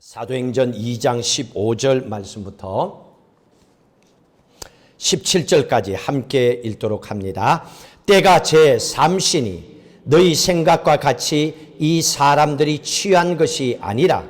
사도행전 2장 15절 말씀부터 17절까지 함께 읽도록 합니다. 때가 제3시니 너희 생각과 같이 이 사람들이 취한 것이 아니라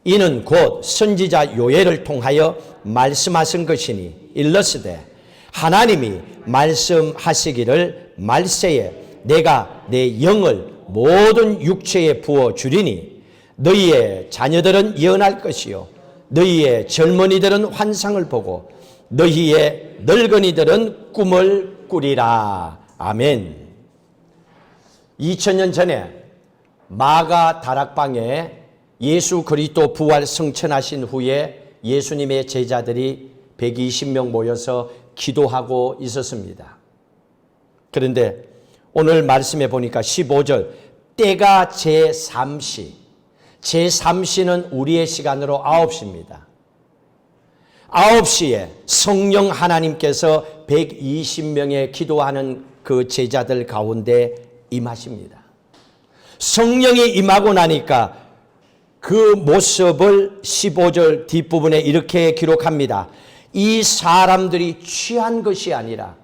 이는 곧 선지자 요엘을 통하여 말씀하신 것이니 일렀으되 하나님이 말씀하시기를 말세에 내가 내 영을 모든 육체에 부어주리니 너희의 자녀들은 예언할 것이요 너희의 젊은이들은 환상을 보고 너희의 늙은이들은 꿈을 꾸리라. 아멘. 2000년 전에 마가 다락방에 예수 그리스도 부활 승천하신 후에 예수님의 제자들이 120명 모여서 기도하고 있었습니다. 그런데 오늘 말씀해 보니까 15절 때가 제3시, 제3시는 우리의 시간으로 9시입니다. 9시에 성령 하나님께서 120명의 기도하는 그 제자들 가운데 임하십니다. 성령이 임하고 나니까 그 모습을 15절 뒷부분에 이렇게 기록합니다. 이 사람들이 취한 것이 아니라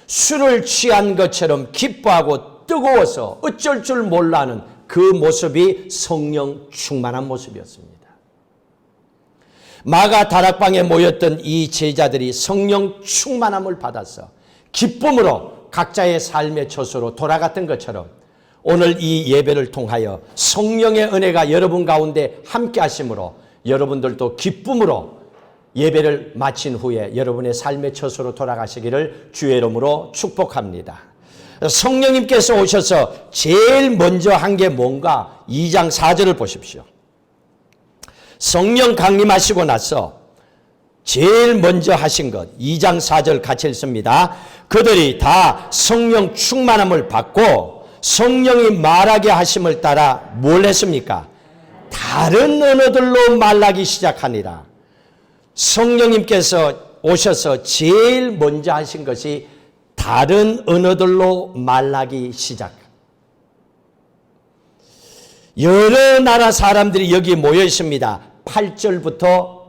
술을 취한 것처럼 기뻐하고 뜨거워서 어쩔 줄 몰라하는 그 모습이 성령 충만한 모습이었습니다. 마가 다락방에 모였던 이 제자들이 성령 충만함을 받아서 기쁨으로 각자의 삶의 처소로 돌아갔던 것처럼 오늘 이 예배를 통하여 성령의 은혜가 여러분 가운데 함께 하심으로 여러분들도 기쁨으로 예배를 마친 후에 여러분의 삶의 처소로 돌아가시기를 주의 이름으로 축복합니다. 성령님께서 오셔서 제일 먼저 한 게 뭔가 2장 4절을 보십시오. 성령 강림하시고 나서 제일 먼저 하신 것 2장 4절 같이 읽습니다. 그들이 다 성령 충만함을 받고 성령이 말하게 하심을 따라 뭘 했습니까? 다른 언어들로 말하기 시작하니라. 성령님께서 오셔서 제일 먼저 하신 것이 다른 언어들로 말하기 시작. 여러 나라 사람들이 여기 모여 있습니다. 8절부터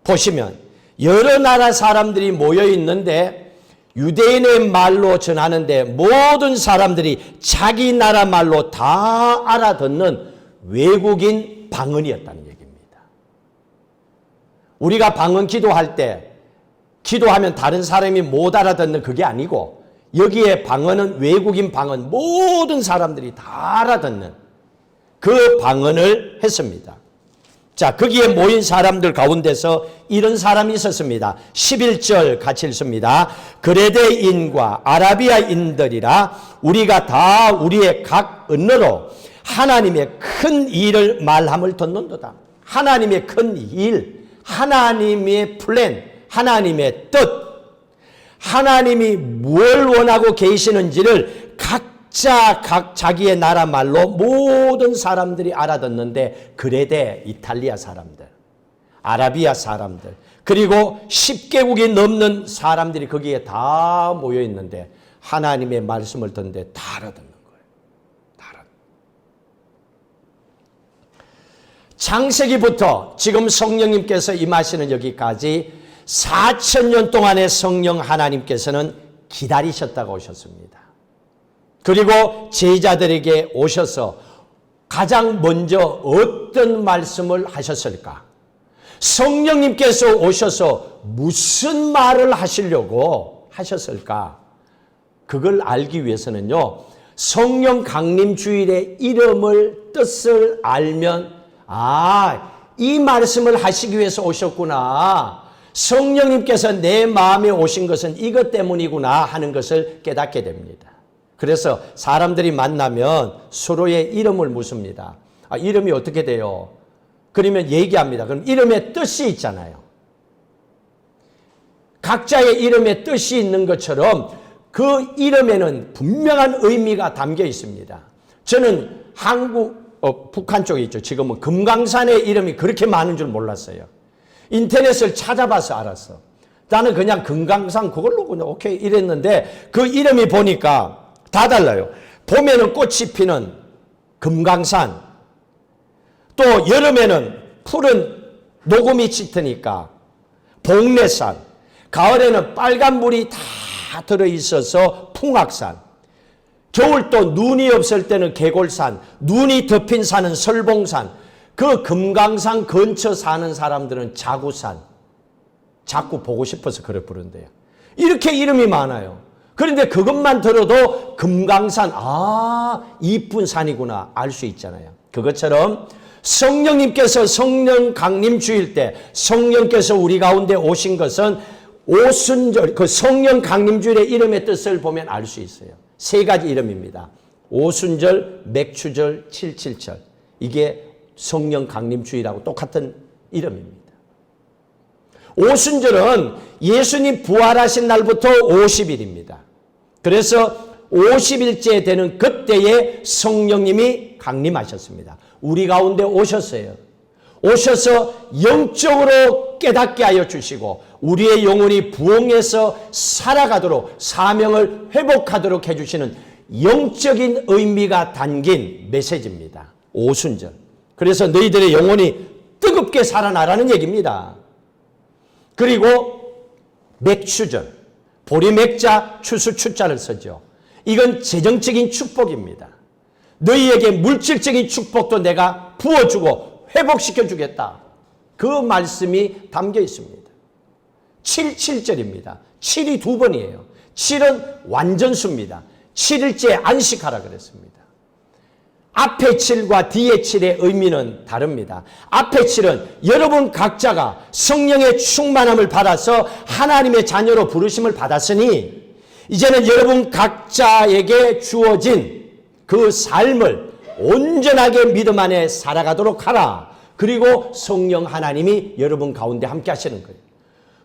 보시면 여러 나라 사람들이 모여 있는데 유대인의 말로 전하는데 모든 사람들이 자기 나라 말로 다 알아듣는 외국인 방언이었다는 얘기입니다. 우리가 방언 기도할 때 기도하면 다른 사람이 못 알아듣는 그게 아니고 여기에 방언은 외국인 방언 모든 사람들이 다 알아듣는 그 방언을 했습니다. 자, 거기에 모인 사람들 가운데서 이런 사람이 있었습니다. 11절 같이 읽습니다. 그레데인과 아라비아인들이라 우리가 다 우리의 각 언어로 하나님의 큰 일을 말함을 듣는도다. 하나님의 큰 일, 하나님의 플랜, 하나님의 뜻, 하나님이 뭘 원하고 계시는지를 각자 자기의 나라 말로 모든 사람들이 알아듣는데 그레데 이탈리아 사람들, 아라비아 사람들, 그리고 10개국이 넘는 사람들이 거기에 다 모여 있는데 하나님의 말씀을 듣는데 다 알아듣는 거예요. 다 알아듣는. 창세기부터 지금 성령님께서 임하시는 여기까지 4000년 동안의 성령 하나님께서는 기다리셨다가 오셨습니다. 그리고 제자들에게 오셔서 가장 먼저 어떤 말씀을 하셨을까? 성령님께서 오셔서 무슨 말을 하시려고 하셨을까? 그걸 알기 위해서는요, 성령 강림 주일의 이름을 뜻을 알면 이 말씀을 하시기 위해서 오셨구나. 성령님께서 내 마음에 오신 것은 이것 때문이구나 하는 것을 깨닫게 됩니다. 그래서 사람들이 만나면 서로의 이름을 묻습니다. 이름이 어떻게 돼요? 그러면 얘기합니다. 그럼 이름의 뜻이 있잖아요. 각자의 이름의 뜻이 있는 것처럼 그 이름에는 분명한 의미가 담겨 있습니다. 저는 북한 쪽에 있죠. 지금은 금강산의 이름이 그렇게 많은 줄 몰랐어요. 인터넷을 찾아봐서 알았어. 나는 그냥 금강산 그걸로 그냥 오케이 이랬는데 그 이름이 보니까 다 달라요. 봄에는 꽃이 피는 금강산, 또 여름에는 풀은 녹음이 짙으니까 복례산, 가을에는 빨간 물이 다 들어있어서 풍악산, 겨울 또 눈이 없을 때는 계골산, 눈이 덮인 산은 설봉산, 그 금강산 근처 사는 사람들은 자구산, 자꾸 보고 싶어서 그래 부른대요. 이렇게 이름이 많아요. 그런데 그것만 들어도 금강산, 이쁜 산이구나 알 수 있잖아요. 그것처럼 성령님께서 성령 강림 주일 때 성령께서 우리 가운데 오신 것은 오순절, 그 성령 강림 주일의 이름의 뜻을 보면 알 수 있어요. 세 가지 이름입니다. 오순절, 맥추절, 칠칠절. 이게 성령 강림 주일하고 똑같은 이름입니다. 오순절은 예수님 부활하신 날부터 50일입니다. 그래서 50일째 되는 그때에 성령님이 강림하셨습니다. 우리 가운데 오셨어요. 오셔서 영적으로 깨닫게 하여 주시고 우리의 영혼이 부흥해서 살아가도록 사명을 회복하도록 해주시는 영적인 의미가 담긴 메시지입니다. 오순절. 그래서 너희들의 영혼이 뜨겁게 살아나라는 얘기입니다. 그리고 맥추절, 보리 맥자, 추수 추자를 쓰죠. 이건 재정적인 축복입니다. 너희에게 물질적인 축복도 내가 부어주고 회복시켜 주겠다. 그 말씀이 담겨 있습니다. 77절입니다. 7이 두 번이에요. 7은 완전수입니다. 7일째 안식하라 그랬습니다. 앞의 7과 뒤의 7의 의미는 다릅니다. 앞의 7은 여러분 각자가 성령의 충만함을 받아서 하나님의 자녀로 부르심을 받았으니 이제는 여러분 각자에게 주어진 그 삶을 온전하게 믿음 안에 살아가도록 하라. 그리고 성령 하나님이 여러분 가운데 함께 하시는 거예요.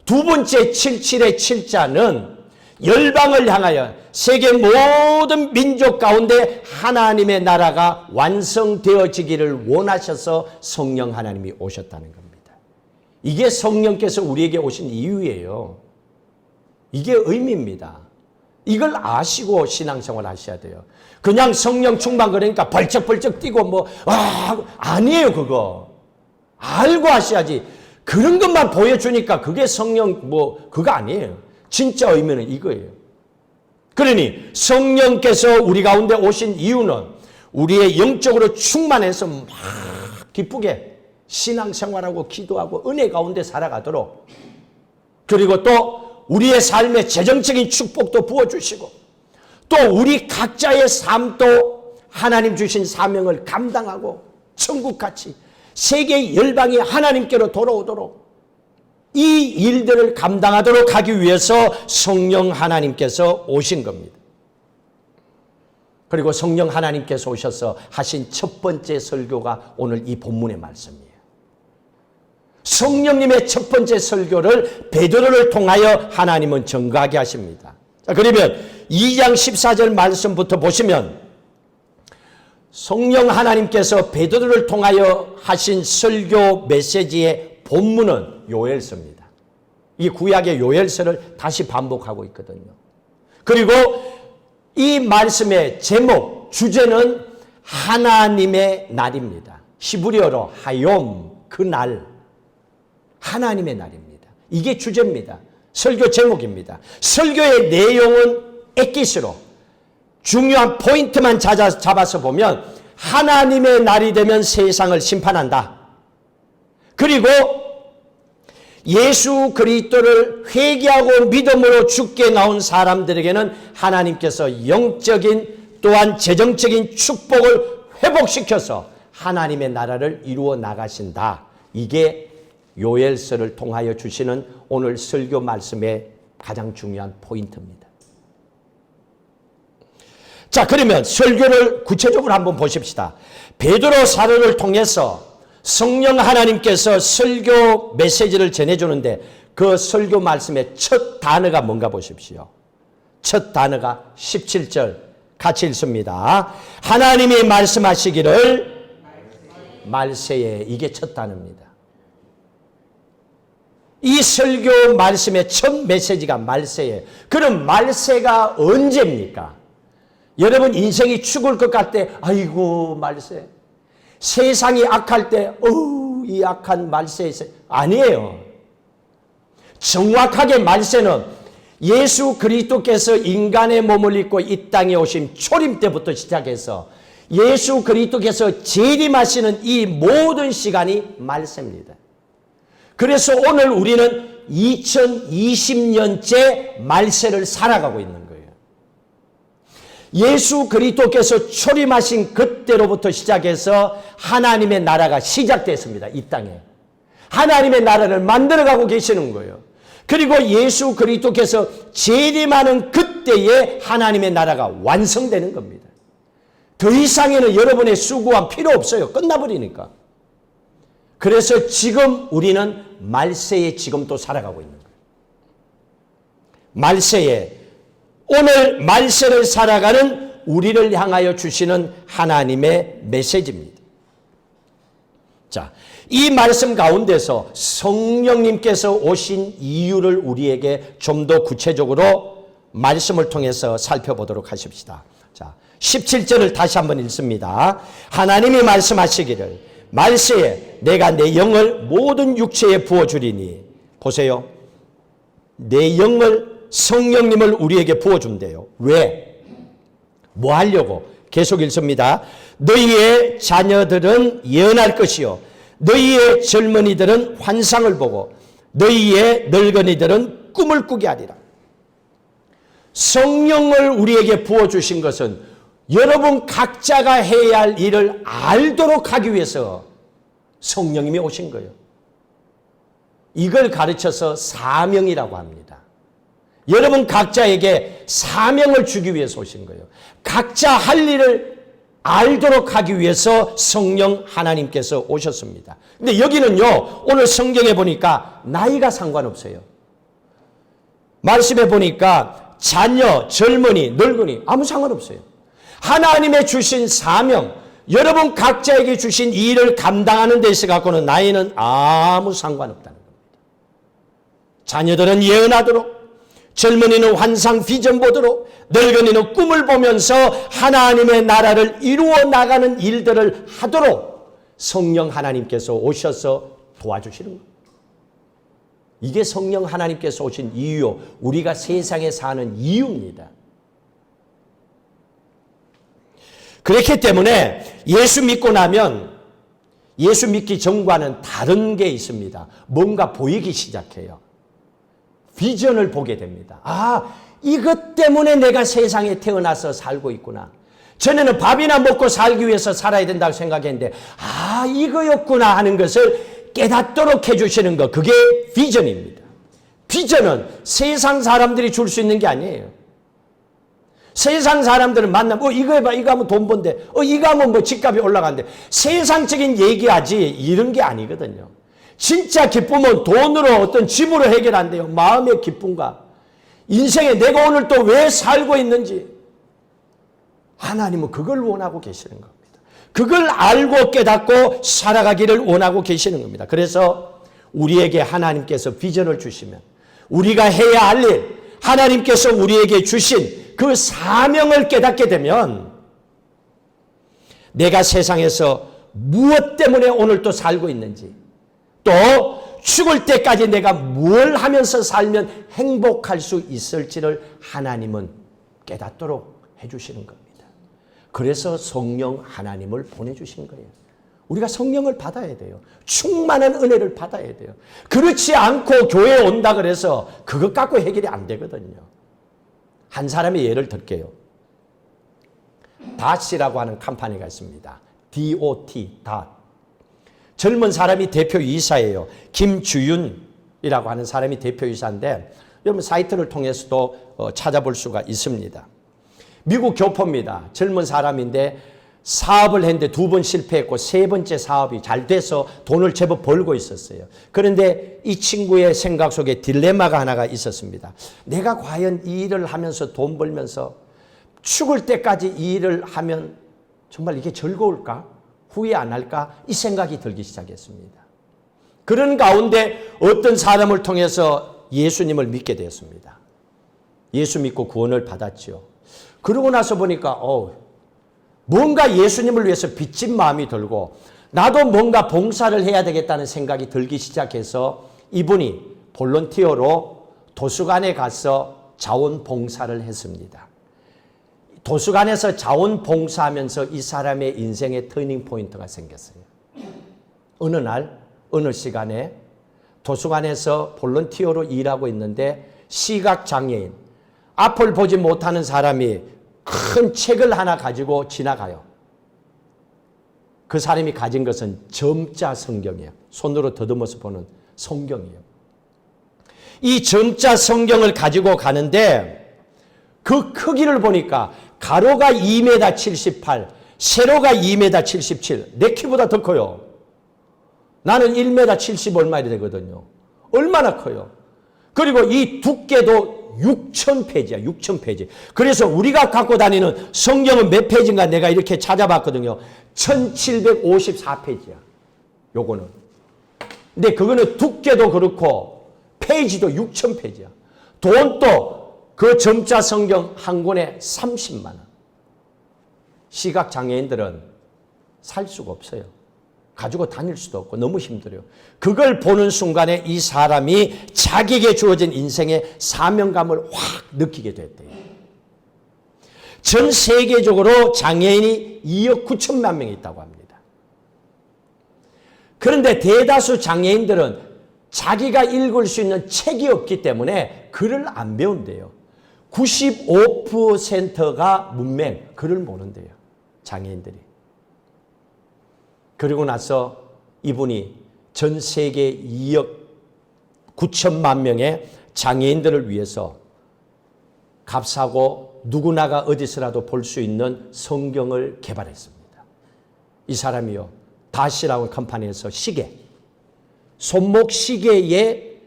두 번째 77의 7자는 열방을 향하여 세계 모든 민족 가운데 하나님의 나라가 완성되어지기를 원하셔서 성령 하나님이 오셨다는 겁니다. 이게 성령께서 우리에게 오신 이유예요. 이게 의미입니다. 이걸 아시고 신앙생활 하셔야 돼요. 그냥 성령 충만 그러니까 벌쩍벌쩍 뛰고 아니에요. 그거 알고 하셔야지. 그런 것만 보여주니까 그게 성령 그거 아니에요. 진짜 의미는 이거예요. 그러니 성령께서 우리 가운데 오신 이유는 우리의 영적으로 충만해서 막 기쁘게 신앙생활하고 기도하고 은혜 가운데 살아가도록, 그리고 또 우리의 삶에 재정적인 축복도 부어주시고 또 우리 각자의 삶도 하나님 주신 사명을 감당하고 천국같이 세계 열방이 하나님께로 돌아오도록 이 일들을 감당하도록 하기 위해서 성령 하나님께서 오신 겁니다. 그리고 성령 하나님께서 오셔서 하신 첫 번째 설교가 오늘 이 본문의 말씀이에요. 성령님의 첫 번째 설교를 베드로를 통하여 하나님은 전가하게 하십니다. 자, 그러면 2장 14절 말씀부터 보시면 성령 하나님께서 베드로를 통하여 하신 설교 메시지의 본문은 요엘서입니다. 이 구약의 요엘서를 다시 반복하고 있거든요. 그리고 이 말씀의 제목, 주제는 하나님의 날입니다. 히브리어로 하욤, 그 날, 하나님의 날입니다. 이게 주제입니다. 설교 제목입니다. 설교의 내용은 엑기스로 중요한 포인트만 잡아서 보면 하나님의 날이 되면 세상을 심판한다. 그리고 예수 그리스도를 회개하고 믿음으로 죽게 나온 사람들에게는 하나님께서 영적인 또한 재정적인 축복을 회복시켜서 하나님의 나라를 이루어 나가신다. 이게 요엘서를 통하여 주시는 오늘 설교 말씀의 가장 중요한 포인트입니다. 자, 그러면 설교를 구체적으로 한번 보십시다. 베드로 사도를 통해서 성령 하나님께서 설교 메시지를 전해주는데 그 설교 말씀의 첫 단어가 뭔가 보십시오. 첫 단어가 17절 같이 읽습니다. 하나님이 말씀하시기를 말세에, 이게 첫 단어입니다. 이 설교 말씀의 첫 메시지가 말세에. 그럼 말세가 언제입니까? 여러분 인생이 죽을 것 같을 때 아이고 말세, 세상이 악할 때 이 악한 말세 아니에요. 정확하게 말세는 예수 그리스도께서 인간의 몸을 입고 이 땅에 오신 초림 때부터 시작해서 예수 그리스도께서 재림하시는 이 모든 시간이 말세입니다. 그래서 오늘 우리는 2020년째 말세를 살아가고 있는 거예요. 예수 그리스도께서 초림하신 그때로부터 시작해서 하나님의 나라가 시작됐습니다. 이 땅에. 하나님의 나라를 만들어가고 계시는 거예요. 그리고 예수 그리스도께서 재림하는 그때에 하나님의 나라가 완성되는 겁니다. 더 이상에는 여러분의 수고가 필요 없어요. 끝나버리니까. 그래서 지금 우리는 말세에 지금 또 살아가고 있는 거예요. 말세에 오늘 말세를 살아가는 우리를 향하여 주시는 하나님의 메시지입니다. 자, 이 말씀 가운데서 성령님께서 오신 이유를 우리에게 좀 더 구체적으로 말씀을 통해서 살펴보도록 하십시다. 자, 17절을 다시 한번 읽습니다. 하나님이 말씀하시기를 말세에 내가 내 영을 모든 육체에 부어주리니. 보세요. 내 영을 성령님을 우리에게 부어준대요. 왜? 뭐 하려고? 계속 읽습니다. 너희의 자녀들은 예언할 것이요 너희의 젊은이들은 환상을 보고 너희의 늙은이들은 꿈을 꾸게 하리라. 성령을 우리에게 부어주신 것은 여러분 각자가 해야 할 일을 알도록 하기 위해서 성령님이 오신 거예요. 이걸 가르쳐서 사명이라고 합니다. 여러분 각자에게 사명을 주기 위해서 오신 거예요. 각자 할 일을 알도록 하기 위해서 성령 하나님께서 오셨습니다. 근데 여기는요, 오늘 성경에 보니까 나이가 상관없어요. 말씀에 보니까 자녀, 젊은이, 늙은이 아무 상관없어요. 하나님의 주신 사명, 여러분 각자에게 주신 이 일을 감당하는 데 있어 갖고는 나이는 아무 상관없다는 겁니다. 자녀들은 예언하도록, 젊은이는 환상 비전 보도록, 늙은이는 꿈을 보면서 하나님의 나라를 이루어 나가는 일들을 하도록 성령 하나님께서 오셔서 도와주시는 겁니다. 이게 성령 하나님께서 오신 이유요, 우리가 세상에 사는 이유입니다. 그렇기 때문에 예수 믿고 나면 예수 믿기 전과는 다른 게 있습니다. 뭔가 보이기 시작해요. 비전을 보게 됩니다. 아, 이것 때문에 내가 세상에 태어나서 살고 있구나. 전에는 밥이나 먹고 살기 위해서 살아야 된다고 생각했는데 아, 이거였구나 하는 것을 깨닫도록 해주시는 것, 그게 비전입니다. 비전은 세상 사람들이 줄 수 있는 게 아니에요. 세상 사람들은 만나면 이거 해봐, 이거 하면 돈 번대, 이거 하면 뭐 집값이 올라간대. 세상적인 얘기하지 이런 게 아니거든요. 진짜 기쁨은 돈으로 어떤 집으로 해결 안 돼요. 마음의 기쁨과 인생에 내가 오늘 또 왜 살고 있는지 하나님은 그걸 원하고 계시는 겁니다. 그걸 알고 깨닫고 살아가기를 원하고 계시는 겁니다. 그래서 우리에게 하나님께서 비전을 주시면 우리가 해야 할 일, 하나님께서 우리에게 주신 그 사명을 깨닫게 되면 내가 세상에서 무엇 때문에 오늘 또 살고 있는지, 또 죽을 때까지 내가 뭘 하면서 살면 행복할 수 있을지를 하나님은 깨닫도록 해주시는 겁니다. 그래서 성령 하나님을 보내주신 거예요. 우리가 성령을 받아야 돼요. 충만한 은혜를 받아야 돼요. 그렇지 않고 교회에 온다 그래서 그것 갖고 해결이 안 되거든요. 한 사람의 예를 들게요. 닷이라고 하는 컴퍼니가 있습니다. DOT, 닷. 젊은 사람이 대표이사예요. 김주윤이라고 하는 사람이 대표이사인데 여러분 사이트를 통해서도 찾아볼 수가 있습니다. 미국 교포입니다. 젊은 사람인데 사업을 했는데 2번 실패했고 3번째 사업이 잘 돼서 돈을 제법 벌고 있었어요. 그런데 이 친구의 생각 속에 딜레마가 하나가 있었습니다. 내가 과연 이 일을 하면서 돈 벌면서 죽을 때까지 이 일을 하면 정말 이게 즐거울까? 후회 안 할까? 이 생각이 들기 시작했습니다. 그런 가운데 어떤 사람을 통해서 예수님을 믿게 되었습니다. 예수 믿고 구원을 받았죠. 그러고 나서 보니까 뭔가 예수님을 위해서 빚진 마음이 들고 나도 뭔가 봉사를 해야 되겠다는 생각이 들기 시작해서 이분이 볼런티어로 도서관에 가서 자원봉사를 했습니다. 도서관에서 자원봉사하면서 이 사람의 인생의 터닝포인트가 생겼어요. 어느 날, 어느 시간에 도서관에서 볼런티어로 일하고 있는데 시각장애인, 앞을 보지 못하는 사람이 큰 책을 하나 가지고 지나가요. 그 사람이 가진 것은 점자 성경이에요. 손으로 더듬어서 보는 성경이에요. 이 점자 성경을 가지고 가는데 그 크기를 보니까 가로가 2m 78, 세로가 2m 77, 내 키보다 더 커요. 나는 1m 70 얼마 되거든요. 얼마나 커요. 그리고 이 두께도 6,000페이지야. 6,000페이지. 그래서 우리가 갖고 다니는 성경은 몇 페이지인가 내가 이렇게 찾아봤거든요. 1754페이지야. 요거는. 근데 그거는 두께도 그렇고 페이지도 6,000페이지야. 돈도 그 점자 성경 한 권에 30만 원. 시각장애인들은 살 수가 없어요. 가지고 다닐 수도 없고 너무 힘들어요. 그걸 보는 순간에 이 사람이 자기에게 주어진 인생의 사명감을 확 느끼게 됐대요. 전 세계적으로 장애인이 2억 9천만 명이 있다고 합니다. 그런데 대다수 장애인들은 자기가 읽을 수 있는 책이 없기 때문에 글을 안 배운대요. 95%가 문맹, 글을 모른대요. 장애인들이. 그리고 나서 이분이 전 세계 2억 9천만 명의 장애인들을 위해서 값싸고 누구나가 어디서라도 볼 수 있는 성경을 개발했습니다. 이 사람이요. 다시라고 컴퍼니에서 시계, 손목 시계에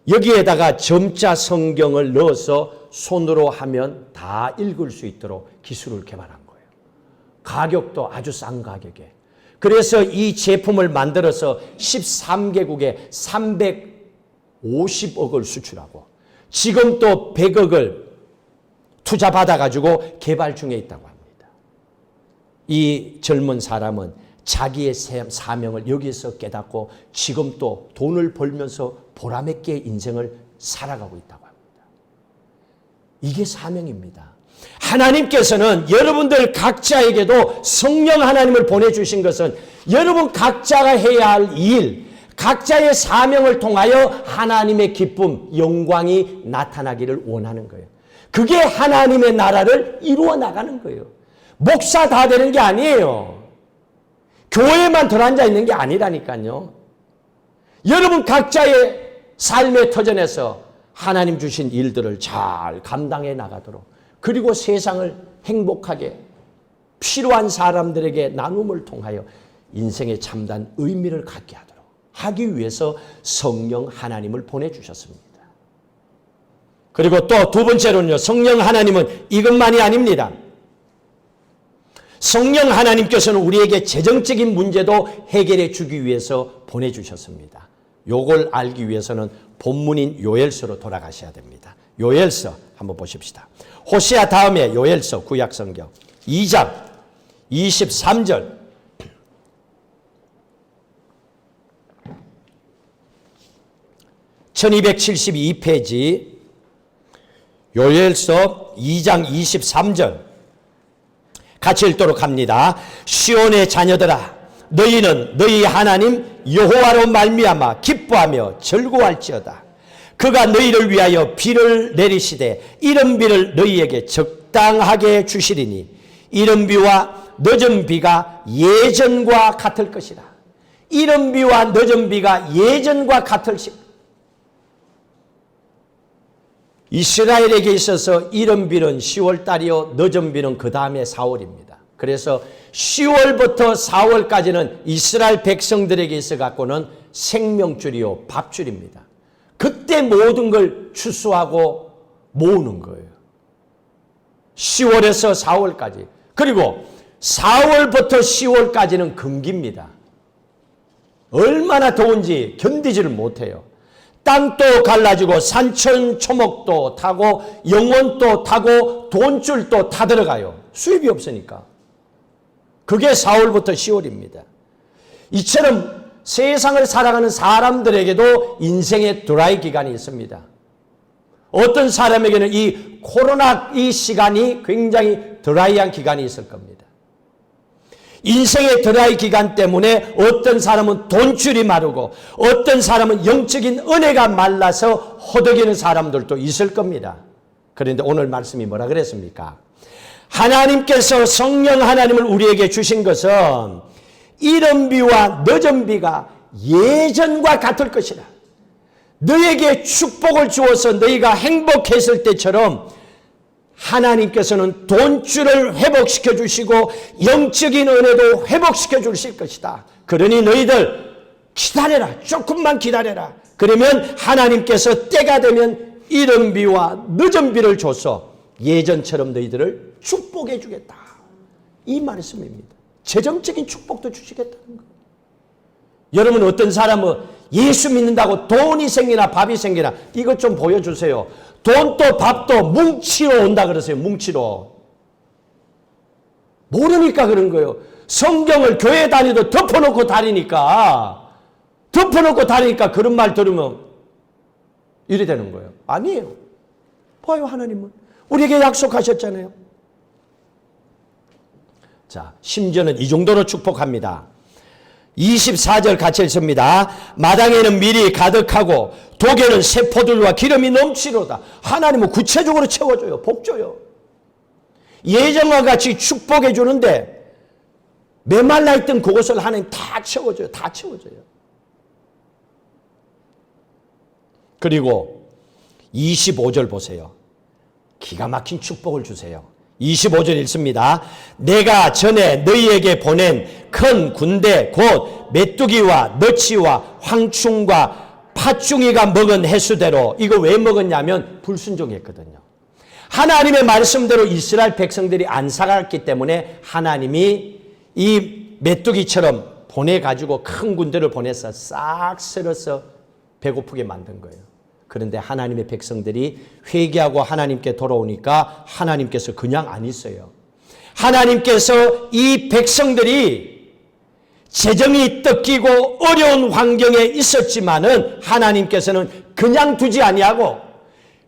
여기에다가 점자 성경을 넣어서 손으로 하면 다 읽을 수 있도록 기술을 개발한 거예요. 가격도 아주 싼 가격에. 그래서 이 제품을 만들어서 13개국에 350억을 수출하고 지금 또 100억을 투자받아가지고 개발 중에 있다고 합니다. 이 젊은 사람은 자기의 사명을 여기에서 깨닫고 지금 또 돈을 벌면서 보람있게 인생을 살아가고 있다고 합니다. 이게 사명입니다. 하나님께서는 여러분들 각자에게도 성령 하나님을 보내주신 것은 여러분 각자가 해야 할 일, 각자의 사명을 통하여 하나님의 기쁨, 영광이 나타나기를 원하는 거예요. 그게 하나님의 나라를 이루어 나가는 거예요. 목사 다 되는 게 아니에요. 교회만 들어앉아 있는 게 아니라니까요. 여러분 각자의 삶의 터전에서 하나님 주신 일들을 잘 감당해 나가도록, 그리고 세상을 행복하게 필요한 사람들에게 나눔을 통하여 인생의 참된 의미를 갖게 하기 위해서 성령 하나님을 보내주셨습니다. 그리고 또 두 번째로는요, 성령 하나님은 이것만이 아닙니다. 성령 하나님께서는 우리에게 재정적인 문제도 해결해 주기 위해서 보내주셨습니다. 요걸 알기 위해서는 본문인 요엘서로 돌아가셔야 됩니다. 요엘서 한번 보십시다. 호세아 다음에 요엘서 구약성경 2장 23절. (1272페이지) 요엘서 2장 23절 같이 읽도록 합니다. 시온의 자녀들아, 너희는 너희 하나님 여호와로 말미암아 기뻐하며 즐거워할지어다. 그가 너희를 위하여 비를 내리시되 이른 비를 너희에게 적당하게 주시리니 이른 비와 늦은 비가 예전과 같을 것이라. 이른 비와 늦은 비가 예전과 같을 것이라. 이스라엘에게 있어서 이른 비는 10월달이요 늦은 비는 그 다음에 4월입니다. 그래서 10월부터 4월까지는 이스라엘 백성들에게 있어 갖고는 생명줄이요 밥줄입니다. 그때 모든 걸 추수하고 모으는 거예요. 10월에서 4월까지. 그리고 4월부터 10월까지는 금기입니다. 얼마나 더운지 견디지를 못해요. 땅도 갈라지고 산천 초목도 타고 영원도 타고 돈줄도 다 들어가요. 수입이 없으니까. 그게 4월부터 10월입니다. 이처럼 세상을 살아가는 사람들에게도 인생의 드라이 기간이 있습니다. 어떤 사람에게는 이 코로나 이 시간이 굉장히 드라이한 기간이 있을 겁니다. 인생의 드라이 기간 때문에 어떤 사람은 돈줄이 마르고 어떤 사람은 영적인 은혜가 말라서 허덕이는 사람들도 있을 겁니다. 그런데 오늘 말씀이 뭐라 그랬습니까? 하나님께서 성령 하나님을 우리에게 주신 것은 이른 비와 늦은 비가 예전과 같을 것이라. 너에게 축복을 주어서 너희가 행복했을 때처럼 하나님께서는 돈줄을 회복시켜 주시고 영적인 은혜도 회복시켜 주실 것이다. 그러니 너희들 기다려라. 조금만 기다려라. 그러면 하나님께서 때가 되면 이른 비와 늦은 비를 줘서 예전처럼 너희들을 축복해 주겠다. 이 말씀입니다. 재정적인 축복도 주시겠다는 거예요. 여러분 어떤 사람은 예수 믿는다고 돈이 생기나 밥이 생기나 이것 좀 보여주세요. 돈도 밥도 뭉치로 온다 그러세요. 뭉치로. 모르니까 그런 거예요. 성경을 교회 다니도 덮어놓고 다니니까 그런 말 들으면 이래 되는 거예요. 아니에요. 봐요. 하나님은 우리에게 약속하셨잖아요. 자, 심지어는 이 정도로 축복합니다. 24절 같이 읽습니다. 마당에는 밀이 가득하고 독에는 세포들과 기름이 넘치로다. 하나님은 구체적으로 채워줘요. 복줘요. 예전과 같이 축복해 주는데 메말라 있던 그것을 하나님 다 채워줘요. 다 채워줘요. 그리고 25절 보세요. 기가 막힌 축복을 주세요. 25절 읽습니다. 내가 전에 너희에게 보낸 큰 군대 곧 메뚜기와 너치와 황충과 팥중이가 먹은 해수대로. 이거 왜 먹었냐면 불순종했거든요. 하나님의 말씀대로 이스라엘 백성들이 안 살았기 때문에 하나님이 이 메뚜기처럼 보내가지고 큰 군대를 보내서 싹 쓸어서 배고프게 만든 거예요. 그런데 하나님의 백성들이 회개하고 하나님께 돌아오니까 하나님께서 그냥 안 있어요. 하나님께서 이 백성들이 재정이 뜯기고 어려운 환경에 있었지만은 하나님께서는 그냥 두지 아니하고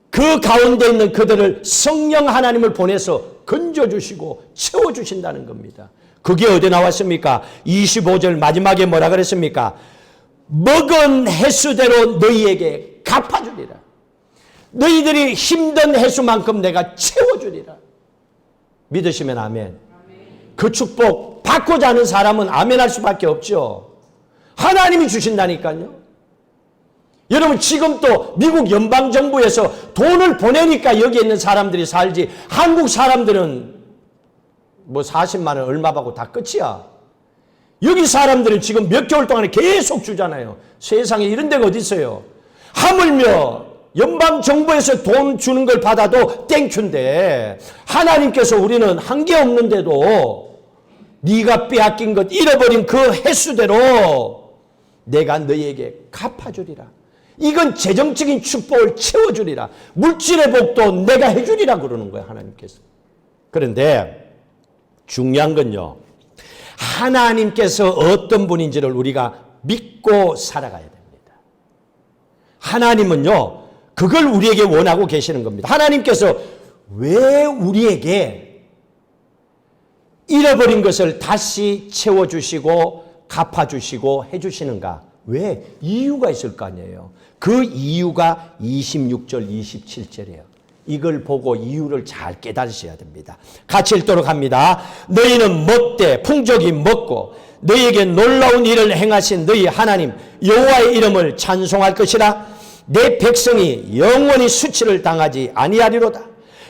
그 가운데 있는 그들을 성령 하나님을 보내서 건져주시고 채워주신다는 겁니다. 그게 어디 나왔습니까? 25절 마지막에 뭐라 그랬습니까? 먹은 해수대로 너희에게 갚아주리라. 너희들이 힘든 해수만큼 내가 채워주리라. 믿으시면 아멘. 그 축복 받고자 하는 사람은 아멘 할 수밖에 없죠. 하나님이 주신다니까요. 여러분 지금 또 미국 연방정부에서 돈을 보내니까 여기 있는 사람들이 살지, 한국 사람들은 뭐 40만 원 얼마 받고 다 끝이야. 여기 사람들은 지금 몇 개월 동안에 계속 주잖아요. 세상에 이런 데가 어디 있어요. 하물며 연방정부에서 돈 주는 걸 받아도 땡큐인데 하나님께서 우리는 한 게 없는데도 네가 빼앗긴 것 잃어버린 그 횟수대로 내가 너희에게 갚아주리라. 이건 재정적인 축복을 채워주리라. 물질의 복도 내가 해주리라 그러는 거예요. 하나님께서. 그런데 중요한 건요, 하나님께서 어떤 분인지를 우리가 믿고 살아가야 됩니다. 하나님은요, 그걸 우리에게 원하고 계시는 겁니다. 하나님께서 왜 우리에게 잃어버린 것을 다시 채워주시고 갚아주시고 해주시는가? 왜? 이유가 있을 거 아니에요. 그 이유가 26절, 27절이에요. 이걸 보고 이유를 잘 깨달으셔야 됩니다. 같이 읽도록 합니다. 너희는 먹되 풍족히 먹고 너희에게 놀라운 일을 행하신 너희 하나님 여호와의 이름을 찬송할 것이라. 내 백성이 영원히 수치를 당하지 아니하리로다.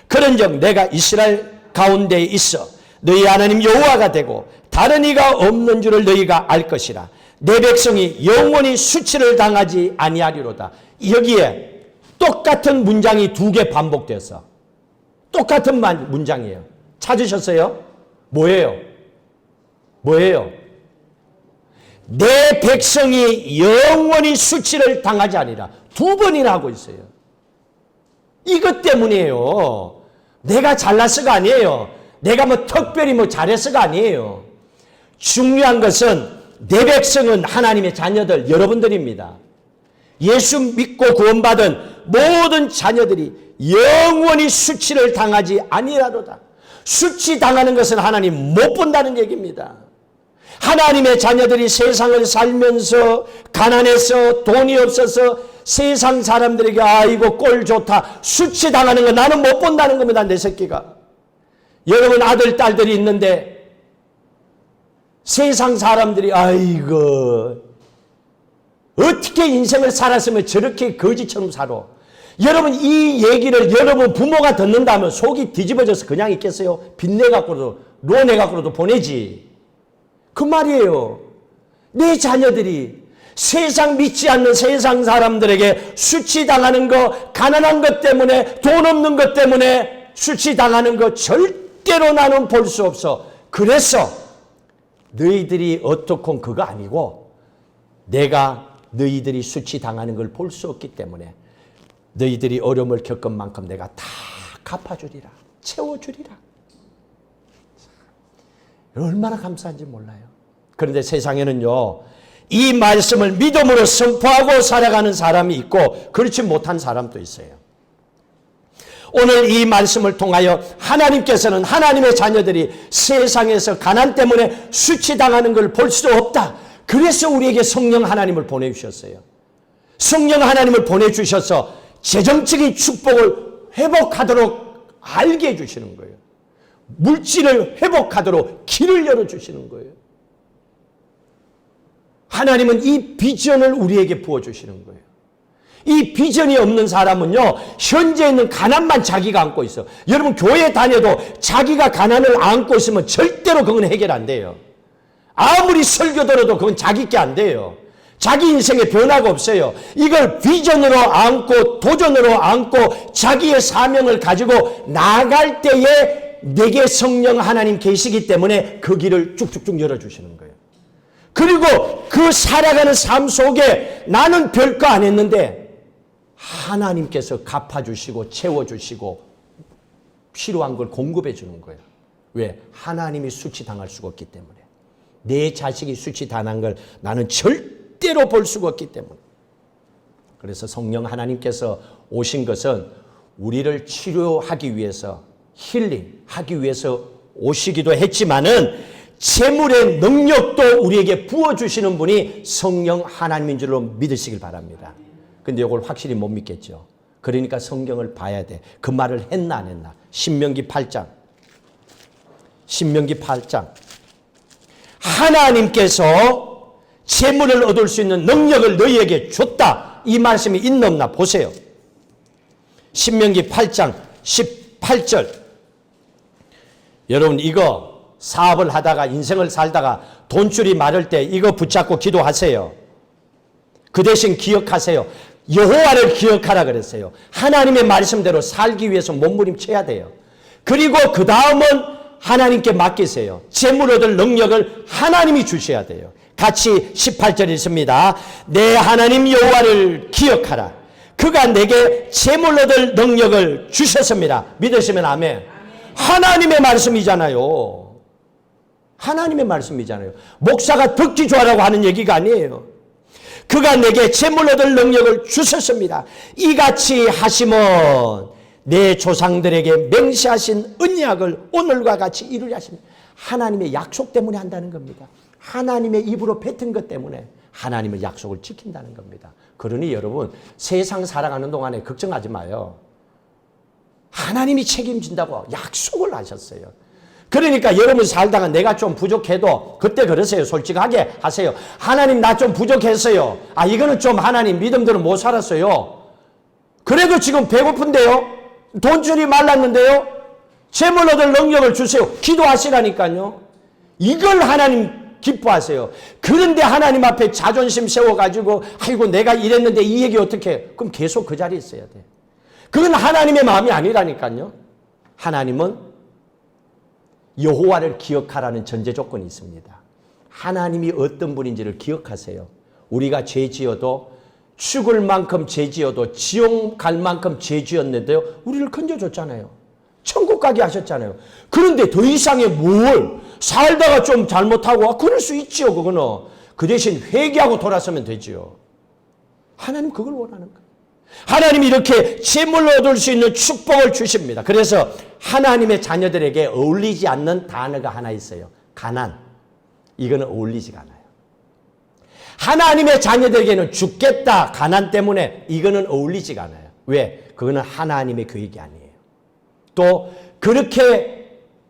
그런즉 내가 이스라엘 가운데에 있어 너희 하나님 여호와가 되고 다른 이가 없는 줄을 너희가 알 것이라. 내 백성이 영원히 수치를 당하지 아니하리로다. 여기에 똑같은 문장이 두 개 반복돼서 똑같은 문장이에요. 찾으셨어요? 뭐예요? 뭐예요? 내 백성이 영원히 수치를 당하지 아니라. 두 번이나 하고 있어요. 이것 때문이에요. 내가 잘났어가 아니에요. 내가 뭐 특별히 뭐 잘했어가 아니에요. 중요한 것은 내 백성은 하나님의 자녀들 여러분들입니다. 예수 믿고 구원받은 모든 자녀들이 영원히 수치를 당하지 아니하리로다. 수치당하는 것은 하나님 못 본다는 얘기입니다. 하나님의 자녀들이 세상을 살면서 가난해서 돈이 없어서 세상 사람들에게 아이고 꼴 좋다 수치당하는 거 나는 못 본다는 겁니다. 내 새끼가. 여러분 아들 딸들이 있는데 세상 사람들이 아이고 어떻게 인생을 살았으면 저렇게 거지처럼 살아. 여러분 이 얘기를 여러분 부모가 듣는다면 속이 뒤집어져서 그냥 있겠어요? 빚내갖고도 론해갖고도 보내지. 그 말이에요. 내 자녀들이 세상 믿지 않는 세상 사람들에게 수치당하는 거, 가난한 것 때문에, 돈 없는 것 때문에 수치당하는 거 절대로 나는 볼 수 없어. 그래서 너희들이 어떻건 그거 아니고 내가 너희들이 수치당하는 걸 볼 수 없기 때문에 너희들이 어려움을 겪은 만큼 내가 다 갚아주리라. 채워주리라. 얼마나 감사한지 몰라요. 그런데 세상에는요. 이 말씀을 믿음으로 선포하고 살아가는 사람이 있고 그렇지 못한 사람도 있어요. 오늘 이 말씀을 통하여 하나님께서는 하나님의 자녀들이 세상에서 가난 때문에 수치당하는 걸 볼 수 없다. 그래서 우리에게 성령 하나님을 보내주셨어요. 성령 하나님을 보내주셔서 재정적인 축복을 회복하도록 알게 해주시는 거예요. 물질을 회복하도록 길을 열어주시는 거예요. 하나님은 이 비전을 우리에게 부어주시는 거예요. 이 비전이 없는 사람은요, 현재 있는 가난만 자기가 안고 있어. 여러분 교회 다녀도 자기가 가난을 안고 있으면 절대로 그건 해결 안 돼요. 아무리 설교 들어도 그건 자기 게 안 돼요. 자기 인생에 변화가 없어요. 이걸 비전으로 안고 도전으로 안고 자기의 사명을 가지고 나아갈 때에 내게 성령 하나님 계시기 때문에 그 길을 쭉쭉쭉 열어주시는 거예요. 그리고 그 살아가는 삶 속에 나는 별거 안 했는데 하나님께서 갚아주시고 채워주시고 필요한 걸 공급해 주는 거예요. 왜? 하나님이 수치당할 수가 없기 때문에. 내 자식이 수치당한 걸 나는 절대로 볼 수가 없기 때문에. 그래서 성령 하나님께서 오신 것은 우리를 치료하기 위해서 힐링하기 위해서 오시기도 했지만은 재물의 능력도 우리에게 부어주시는 분이 성령 하나님인 줄로 믿으시길 바랍니다. 근데 이걸 확실히 못 믿겠죠. 그러니까 성경을 봐야 돼. 그 말을 했나 안 했나. 신명기 8장. 하나님께서 재물을 얻을 수 있는 능력을 너희에게 줬다. 이 말씀이 있나 없나 보세요. 신명기 8장 18절. 여러분 이거 사업을 하다가 인생을 살다가 돈줄이 마를 때 이거 붙잡고 기도하세요. 그 대신 기억하세요. 여호와를 기억하라 그랬어요. 하나님의 말씀대로 살기 위해서 몸부림쳐야 돼요. 그리고 그 다음은 하나님께 맡기세요. 재물 얻을 능력을 하나님이 주셔야 돼요. 같이 18절 있습니다. 내 하나님 여호와를 기억하라. 그가 내게 재물 얻을 능력을 주셨습니다. 믿으시면 아멘. 하나님의 말씀이잖아요. 하나님의 말씀이잖아요. 목사가 듣기 좋아라고 하는 얘기가 아니에요. 그가 내게 재물 얻을 능력을 주셨습니다. 이같이 하시면 내 조상들에게 맹세하신 언약을 오늘과 같이 이루려 하십니다. 하나님의 약속 때문에 한다는 겁니다. 하나님의 입으로 뱉은 것 때문에 하나님의 약속을 지킨다는 겁니다. 그러니 여러분 세상 살아가는 동안에 걱정하지 마요. 하나님이 책임진다고 약속을 하셨어요. 그러니까 여러분 살다가 내가 좀 부족해도 그때 그러세요. 솔직하게 하세요. 하나님 나 좀 부족했어요. 아 이거는 좀 하나님 믿음대로 못 살았어요. 그래도 지금 배고픈데요. 돈줄이 말랐는데요. 재물 얻을 능력을 주세요. 기도하시라니까요. 이걸 하나님 기뻐하세요. 그런데 하나님 앞에 자존심 세워가지고 아이고 내가 이랬는데 이 얘기 어떻게 해? 그럼 계속 그 자리에 있어야 돼. 그건 하나님의 마음이 아니라니까요. 하나님은 여호와를 기억하라는 전제 조건이 있습니다. 하나님이 어떤 분인지를 기억하세요. 우리가 죄 지어도 죽을 만큼 죄 지어도 지옥 갈 만큼 죄 지었는데요. 우리를 건져줬잖아요. 천국 가게 하셨잖아요. 그런데 더 이상의 뭘 살다가 좀 잘못하고 그럴 수 있지요. 그거는. 그 대신 회개하고 돌아서면 되지요. 하나님 그걸 원하는 거예요. 하나님이 이렇게 재물로 얻을 수 있는 축복을 주십니다. 그래서 하나님의 자녀들에게 어울리지 않는 단어가 하나 있어요. 가난. 이거는 어울리지가 않아요. 하나님의 자녀들에게는 죽겠다, 가난 때문에 이거는 어울리지가 않아요. 왜? 그거는 하나님의 계획이 아니에요. 또 그렇게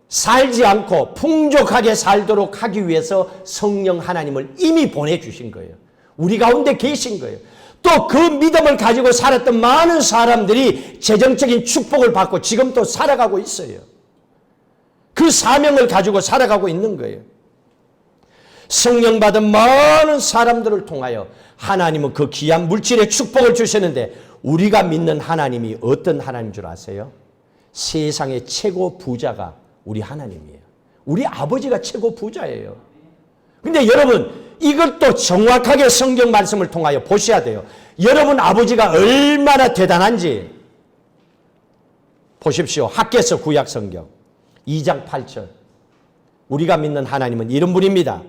살지 않고 풍족하게 살도록 하기 위해서 성령 하나님을 이미 보내주신 거예요. 우리 가운데 계신 거예요. 또 그 믿음을 가지고 살았던 많은 사람들이 재정적인 축복을 받고 지금 또 살아가고 있어요. 그 사명을 가지고 살아가고 있는 거예요. 성령 받은 많은 사람들을 통하여 하나님은 그 귀한 물질의 축복을 주시는데 우리가 믿는 하나님이 어떤 하나님인 줄 아세요? 세상의 최고 부자가 우리 하나님이에요. 우리 아버지가 최고 부자예요. 근데 여러분 이것도 정확하게 성경 말씀을 통하여 보셔야 돼요. 여러분 아버지가 얼마나 대단한지 보십시오. 학개서 구약 성경 2장 8절. 우리가 믿는 하나님은 이런 분입니다.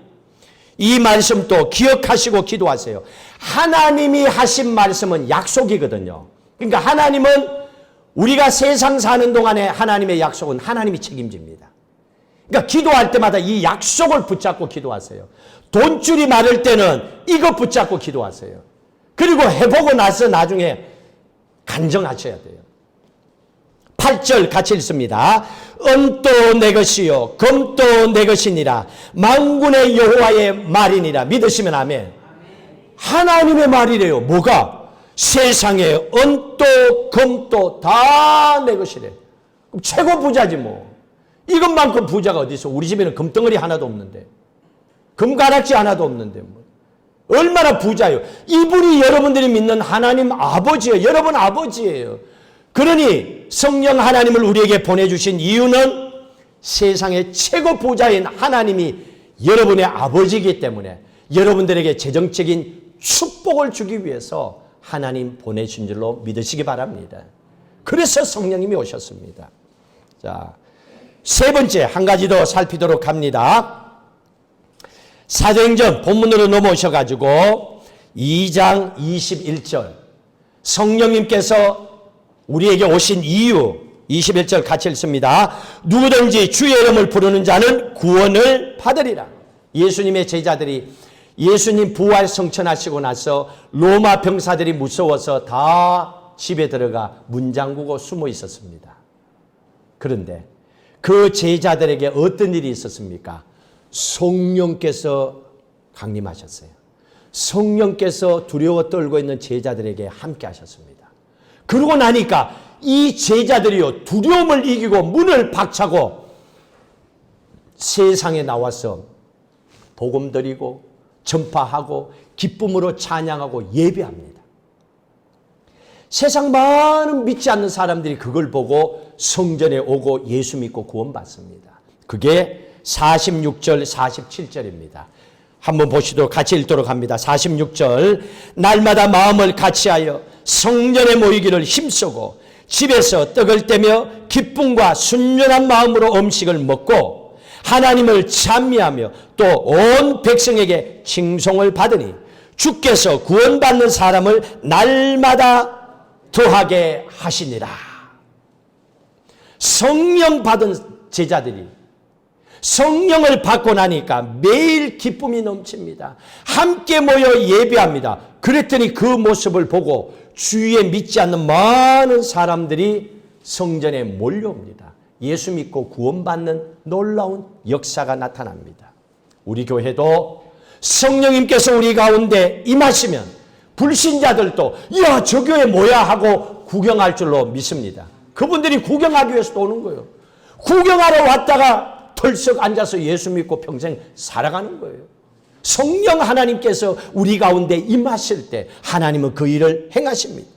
이 말씀도 기억하시고 기도하세요. 하나님이 하신 말씀은 약속이거든요. 그러니까 하나님은 우리가 세상 사는 동안에 하나님의 약속은 하나님이 책임집니다. 그러니까 기도할 때마다 이 약속을 붙잡고 기도하세요. 돈줄이 마를 때는 이거 붙잡고 기도하세요. 그리고 해보고 나서 나중에 간정하셔야 돼요. 8절 같이 읽습니다. 은도 내 것이요 금도 내 것이니라 만군의 여호와의 말이니라. 믿으시면 아멘. 하나님의 말이래요. 뭐가? 세상에 은도 금도 다 내 것이래. 그럼 최고 부자지 뭐. 이것만큼 부자가 어디 있어? 우리 집에는 금덩어리 하나도 없는데, 금가락지 하나도 없는데 뭐. 얼마나 부자예요. 이분이 여러분들이 믿는 하나님 아버지예요. 여러분 아버지예요. 그러니 성령 하나님을 우리에게 보내주신 이유는 세상의 최고 부자인 하나님이 여러분의 아버지이기 때문에 여러분들에게 재정적인 축복을 주기 위해서 하나님 보내신 줄로 믿으시기 바랍니다. 그래서 성령님이 오셨습니다. 자, 세 번째 한 가지 더 살피도록 합니다. 사도행전 본문으로 넘어오셔가지고 2장 21절 성령님께서 우리에게 오신 이유 21절 같이 읽습니다. 누구든지 주의 이름을 부르는 자는 구원을 받으리라. 예수님의 제자들이 예수님 부활 성천하시고 나서 로마 병사들이 무서워서 다 집에 들어가 문 잠그고 숨어 있었습니다. 그런데 그 제자들에게 어떤 일이 있었습니까? 성령께서 강림하셨어요. 성령께서 두려워 떨고 있는 제자들에게 함께 하셨습니다. 그러고 나니까 이 제자들이요 두려움을 이기고 문을 박차고 세상에 나와서 복음 드리고 전파하고 기쁨으로 찬양하고 예배합니다. 세상 많은 믿지 않는 사람들이 그걸 보고 성전에 오고 예수 믿고 구원받습니다. 그게 46절 47절입니다. 한번 보시도록 같이 읽도록 합니다. 46절 날마다 마음을 같이하여 성전에 모이기를 힘쓰고 집에서 떡을 떼며 기쁨과 순전한 마음으로 음식을 먹고 하나님을 찬미하며 또 온 백성에게 칭송을 받으니 주께서 구원받는 사람을 날마다 더하게 하시니라. 성령 받은 제자들이 성령을 받고 나니까 매일 기쁨이 넘칩니다. 함께 모여 예배합니다. 그랬더니 그 모습을 보고 주위에 믿지 않는 많은 사람들이 성전에 몰려옵니다. 예수 믿고 구원받는 놀라운 역사가 나타납니다. 우리 교회도 성령님께서 우리 가운데 임하시면 불신자들도 야, 저 교회 뭐야 하고 구경할 줄로 믿습니다. 그분들이 구경하기 위해서 또 오는 거예요. 구경하러 왔다가 털썩 앉아서 예수 믿고 평생 살아가는 거예요. 성령 하나님께서 우리 가운데 임하실 때 하나님은 그 일을 행하십니다.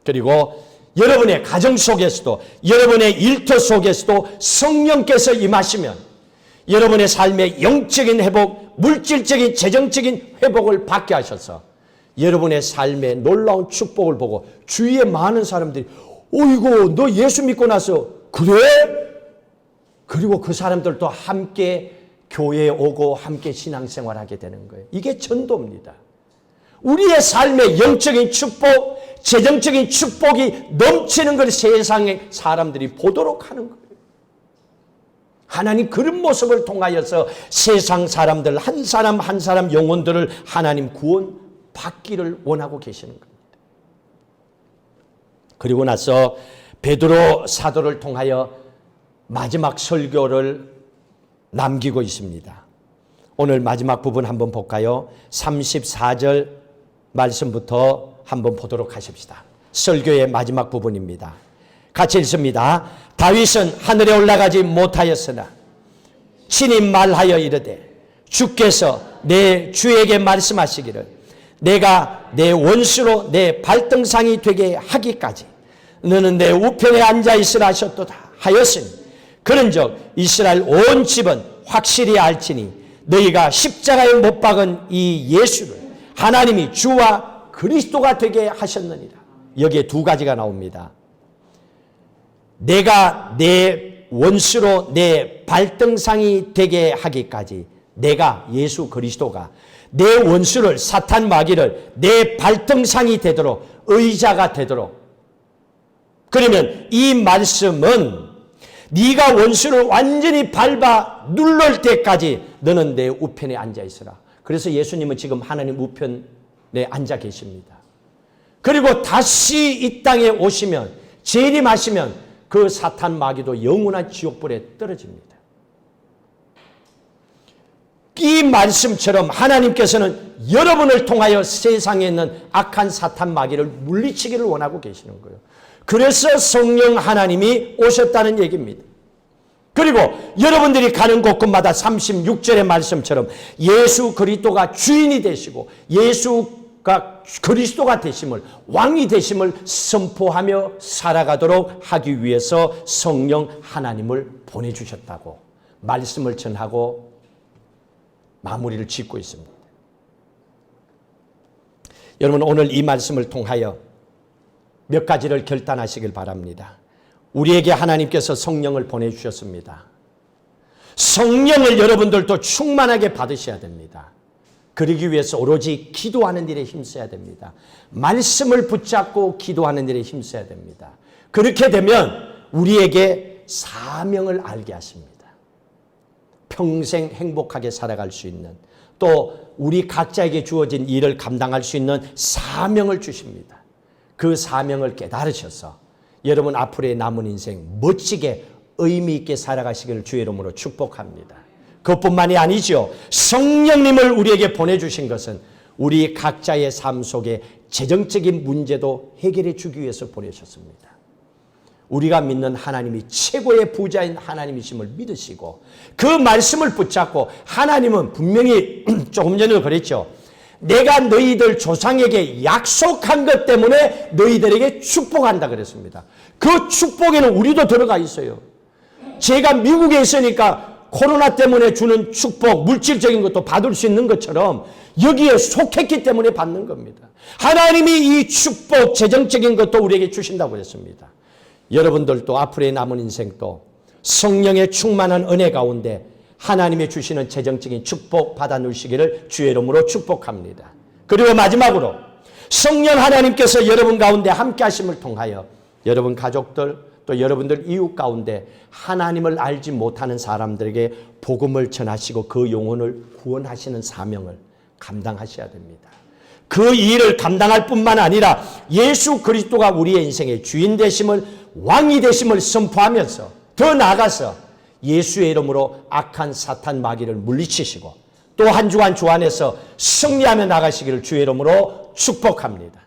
그리고 여러분의 가정 속에서도 여러분의 일터 속에서도 성령께서 임하시면 여러분의 삶의 영적인 회복, 물질적인 재정적인 회복을 받게 하셔서 여러분의 삶의 놀라운 축복을 보고 주위에 많은 사람들이 어이구 너 예수 믿고 나서 그래? 그리고 그 사람들도 함께 교회에 오고 함께 신앙생활하게 되는 거예요. 이게 전도입니다. 우리의 삶의 영적인 축복, 재정적인 축복이 넘치는 걸 세상의 사람들이 보도록 하는 거예요. 하나님 그런 모습을 통하여서 세상 사람들 한 사람 한 사람 영혼들을 하나님 구원 받기를 원하고 계시는 겁니다. 그리고 나서 베드로 사도를 통하여 마지막 설교를 남기고 있습니다. 오늘 마지막 부분 한번 볼까요? 34절 말씀부터 한번 보도록 하십시다. 설교의 마지막 부분입니다. 같이 읽습니다. 다윗은 하늘에 올라가지 못하였으나 친히 말하여 이르되 주께서 내 주에게 말씀하시기를 내가 내 원수로 내 발등상이 되게 하기까지 너는 내 우편에 앉아 있으라 하셨도다 하였으니 그런즉 이스라엘 온 집은 확실히 알지니 너희가 십자가에 못 박은 이 예수를 하나님이 주와 그리스도가 되게 하셨느니라. 여기에 두 가지가 나옵니다. 내가 내 원수로 내 발등상이 되게 하기까지 내가 예수 그리스도가 내 원수를 사탄 마귀를 내 발등상이 되도록 의자가 되도록 그러면 이 말씀은 네가 원수를 완전히 밟아 누를 때까지 너는 내 우편에 앉아 있으라. 그래서 예수님은 지금 하나님 우편에 앉아 계십니다. 그리고 다시 이 땅에 오시면 재림하시면 그 사탄 마귀도 영원한 지옥불에 떨어집니다. 이 말씀처럼 하나님께서는 여러분을 통하여 세상에 있는 악한 사탄 마귀를 물리치기를 원하고 계시는 거예요. 그래서 성령 하나님이 오셨다는 얘기입니다. 그리고 여러분들이 가는 곳곳마다 36절의 말씀처럼 예수 그리스도가 주인이 되시고 예수가 그리스도가 되심을 왕이 되심을 선포하며 살아가도록 하기 위해서 성령 하나님을 보내주셨다고 말씀을 전하고 마무리를 짓고 있습니다. 여러분 오늘 이 말씀을 통하여 몇 가지를 결단하시길 바랍니다. 우리에게 하나님께서 성령을 보내주셨습니다. 성령을 여러분들도 충만하게 받으셔야 됩니다. 그러기 위해서 오로지 기도하는 일에 힘써야 됩니다. 말씀을 붙잡고 기도하는 일에 힘써야 됩니다. 그렇게 되면 우리에게 사명을 알게 하십니다. 평생 행복하게 살아갈 수 있는 또 우리 각자에게 주어진 일을 감당할 수 있는 사명을 주십니다. 그 사명을 깨달으셔서 여러분 앞으로의 남은 인생 멋지게 의미 있게 살아가시기를 주의 이름으로 축복합니다. 그것뿐만이 아니죠. 성령님을 우리에게 보내주신 것은 우리 각자의 삶 속에 재정적인 문제도 해결해 주기 위해서 보내셨습니다. 우리가 믿는 하나님이 최고의 부자인 하나님이심을 믿으시고 그 말씀을 붙잡고 하나님은 분명히 조금 전에도 그랬죠. 내가 너희들 조상에게 약속한 것 때문에 너희들에게 축복한다 그랬습니다. 그 축복에는 우리도 들어가 있어요. 제가 미국에 있으니까 코로나 때문에 주는 축복, 물질적인 것도 받을 수 있는 것처럼 여기에 속했기 때문에 받는 겁니다. 하나님이 이 축복, 재정적인 것도 우리에게 주신다고 했습니다. 여러분들도 앞으로의 남은 인생도 성령의 충만한 은혜 가운데 하나님의 주시는 재정적인 축복 받아 누리시기를 주의 이름으로 축복합니다. 그리고 마지막으로 성령 하나님께서 여러분 가운데 함께 하심을 통하여 여러분 가족들 또 여러분들 이웃 가운데 하나님을 알지 못하는 사람들에게 복음을 전하시고 그 영혼을 구원하시는 사명을 감당하셔야 됩니다. 그 일을 감당할 뿐만 아니라 예수 그리스도가 우리의 인생의 주인 되심을 왕이 되심을 선포하면서 더 나아가서 예수의 이름으로 악한 사탄 마귀를 물리치시고 또 한 주간 주 안에서 승리하며 나가시기를 주의 이름으로 축복합니다.